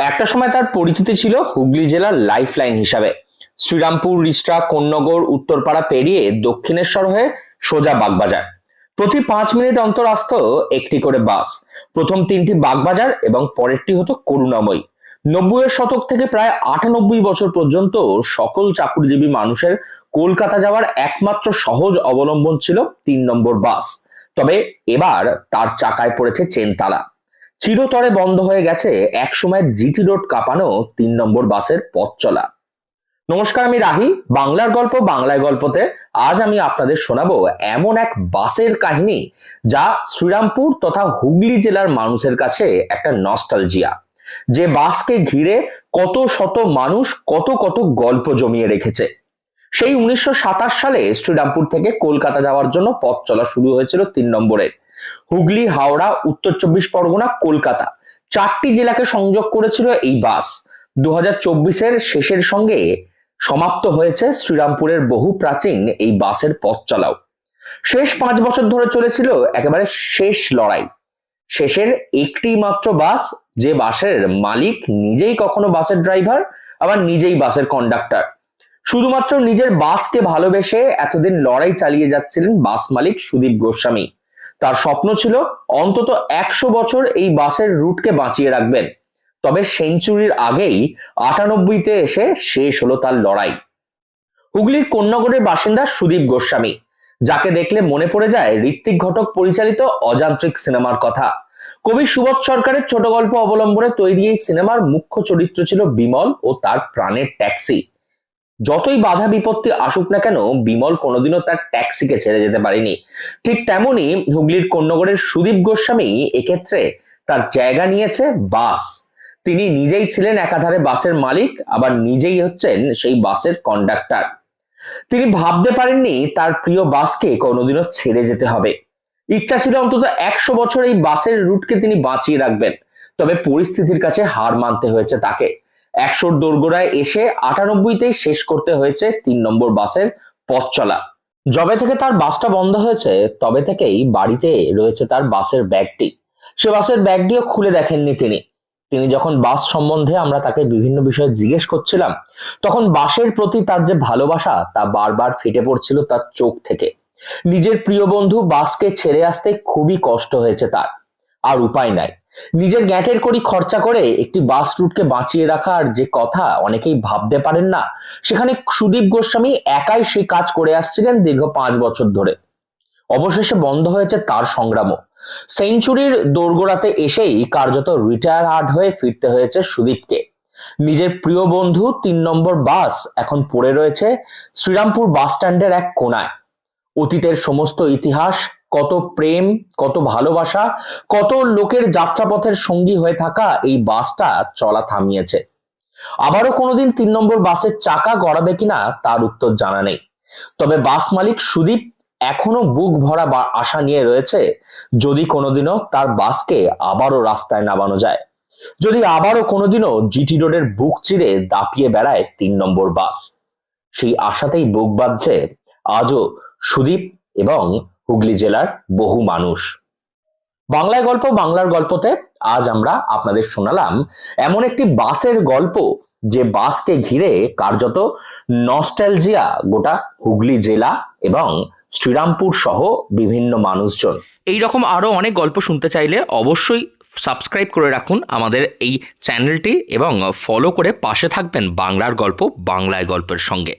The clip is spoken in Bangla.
একটা সময় তার পরিচিতি ছিল হুগলি জেলার লাইফলাইন হিসাবে। শ্রীরামপুর, রিষ্টা, কোন্নগর, উত্তরপাড়া পেরিয়ে দক্ষিণেশ্বর হয়ে সোজা বাগবাজার। প্রতি 5 মিনিট অন্তর আসতো একটি করে বাস। প্রথম 3টি বাগবাজার এবং পরেরটি হতো করুণাময়ী। 90-এর শতক থেকে প্রায় 98 বছর পর্যন্ত সকল চাকুরিজীবী মানুষের কলকাতা যাওয়ার একমাত্র সহজ অবলম্বন ছিল 3 নম্বর বাস। তবে এবার তার চাকায় পড়েছে চেনতালা। চিরতরে বন্ধ হয়ে গেছে একসময়ের জিটি রোড কাঁপানো 3 নম্বর বাসের পথ চলা। নমস্কার, আমি রাহি। বাংলার গল্প বাংলায় গল্পতে আজ আমি আপনাদের শোনাবো এমন এক বাসের কাহিনী যা শ্রীরামপুর তথা হুগলি জেলার মানুষের কাছে একটা নস্টালজিয়া। যে বাসকে ঘিরে কত শত মানুষ কত কত গল্প জমিয়ে রেখেছে। সেই 1927 সালে শ্রীরামপুর থেকে কলকাতা যাওয়ার জন্য পথ চলা শুরু হয়েছিল 3 নম্বরে। হুগলি, হাওড়া, উত্তর 24 পরগনা, কলকাতা 4টি জেলাকে সংযোগ করেছিল এই বাস। 2024-এর শেষের সঙ্গে সমাপ্ত হয়েছে শ্রীরামপুরের বহু প্রাচীন এই বাসের পথ চলাও। শেষ 5 বছর ধরে চলেছিল একেবারে শেষ লড়াই। শেষের একটি মাত্র বাস, যে বাসের মালিক নিজেই কখনো বাসের ড্রাইভার, আবার নিজেই বাসের কন্ডাক্টর। শুধুমাত্র নিজের বাসকে ভালোবেসে এতদিন লড়াই চালিয়ে যাচ্ছিলেন বাস মালিক সুদীপ গোস্বামী। তার স্বপ্ন ছিল অন্তত 100 বছর এই বাসের রুটকে বাঁচিয়ে রাখবেন। তবে সেঞ্চুরির আগেই 98-তে এসে শেষ হলো তার লড়াই। হুগলির কোন্নগরের বাসিন্দা সুদীপ গোস্বামী, যাকে দেখলে মনে পড়ে যায় ঋত্বিক ঘটক পরিচালিত অযান্ত্রিক সিনেমার কথা। কবি সুবোধ সরকারের ছোট গল্প অবলম্বনে তৈরি এই সিনেমার মুখ্য চরিত্র ছিল বিমল ও তার প্রাণের ট্যাক্সি। যতই বাধা বিপত্তি আসুক না কেন, বিমল কোনোদিনও তার ট্যাক্সিকে ছেড়ে যেতে পারেনি। ঠিক তেমনি হুগলির কোন্নগরের সুদীপ গোস্বামী এক্ষেত্রে তার জায়গা নিয়েছে বাস। তিনি নিজেই ছিলেন একাধারে বাসের মালিক, আবার নিজেই হচ্ছেন সেই বাসের কন্ডাক্টর। তিনি ভাবতে পারেননি তার প্রিয় বাসকে কোনোদিনও ছেড়ে যেতে হবে। ইচ্ছা ছিল অন্তত 100 বছর এই বাসের রুটকে তিনি বাঁচিয়ে রাখবেন। তবে পরিস্থিতির কাছে হার মানতে হয়েছে তাকে। 100-র দোরগোড়ায় এসে 98-তেই শেষ করতে হয়েছে 3 নম্বর বাসের পথ চলা। যবে থেকে তার বাসটা বন্ধ হয়েছে তবে থেকেই বাড়িতে রয়েছে তার বাসের ব্যাগটি। সে বাসের ব্যাগটিও খুলে দেখেননি তিনি। তিনি যখন বাস সম্বন্ধে আমরা তাকে বিভিন্ন বিষয়ে জিজ্ঞেস করছিলাম, তখন বাসের প্রতি তার যে ভালোবাসা তা বারবার ফেটে পড়ছিল তার চোখ থেকে। নিজের প্রিয় বন্ধু বাসকে ছেড়ে আসতে খুবই কষ্ট হয়েছে তার, আর উপায় নাই। নিজের গ্যাঁটের কড়ি খরচা করে একটি বাস রুটকে বাঁচিয়ে রাখার যে কথা অনেকেই ভাবতে পারেন না, সেখানে সুদীপ গোস্বামী একাই সেই কাজ করে আসছিলেন দীর্ঘ 5 বছর ধরে। অবশেষে বন্ধ হয়েছে তার সংগ্রামও। সেঞ্চুরির দোরগোড়াতে এসেই কার্যত রিটায়ার হার্ড হয়ে ফিরতে হয়েছে সুদীপকে। নিজের প্রিয় বন্ধু 3 নম্বর বাস এখন পড়ে রয়েছে শ্রীরামপুর বাস স্ট্যান্ডের এক কোনায়। অতীতের সমস্ত ইতিহাস, কত প্রেম, কত ভালোবাসা, কত লোকের যাত্রাপথের সঙ্গী হয়ে থাকা এই বাসটা চলা থামিয়েছে। আবারও কোনোদিন 3 নম্বর বাসের চাকা গড়াবে কিনা তার উত্তর জানা নেই। তবে বাস মালিক সুদীপ এখনো বুক ভরা আশা নিয়ে রয়েছে, যদি কোনোদিনও তার বাসকে আবারও রাস্তায় নামানো যায়, যদি আবারও কোনোদিনও জিটি রোডের বুক চিরে দাপিয়ে বেড়ায় 3 নম্বর বাস। সেই আশাতেই বুক বাঁধছে আজও সুদীপ এবং হুগলি জেলার বহু মানুষ। বাংলায় গল্প বাংলার গল্পতে আজ আমরা আপনাদের শোনালাম এমন একটি বাসের গল্প, যে বাসকে ঘিরে কার্যত নস্টালজিয়া গোটা হুগলি জেলা এবং শ্রীরামপুর সহ বিভিন্ন মানুষজন। এই রকম আরো অনেক গল্প শুনতে চাইলে অবশ্যই সাবস্ক্রাইব করে রাখুন আমাদের এই চ্যানেলটি এবং ফলো করে পাশে থাকবেন বাংলার গল্প বাংলায় গল্পের সঙ্গে।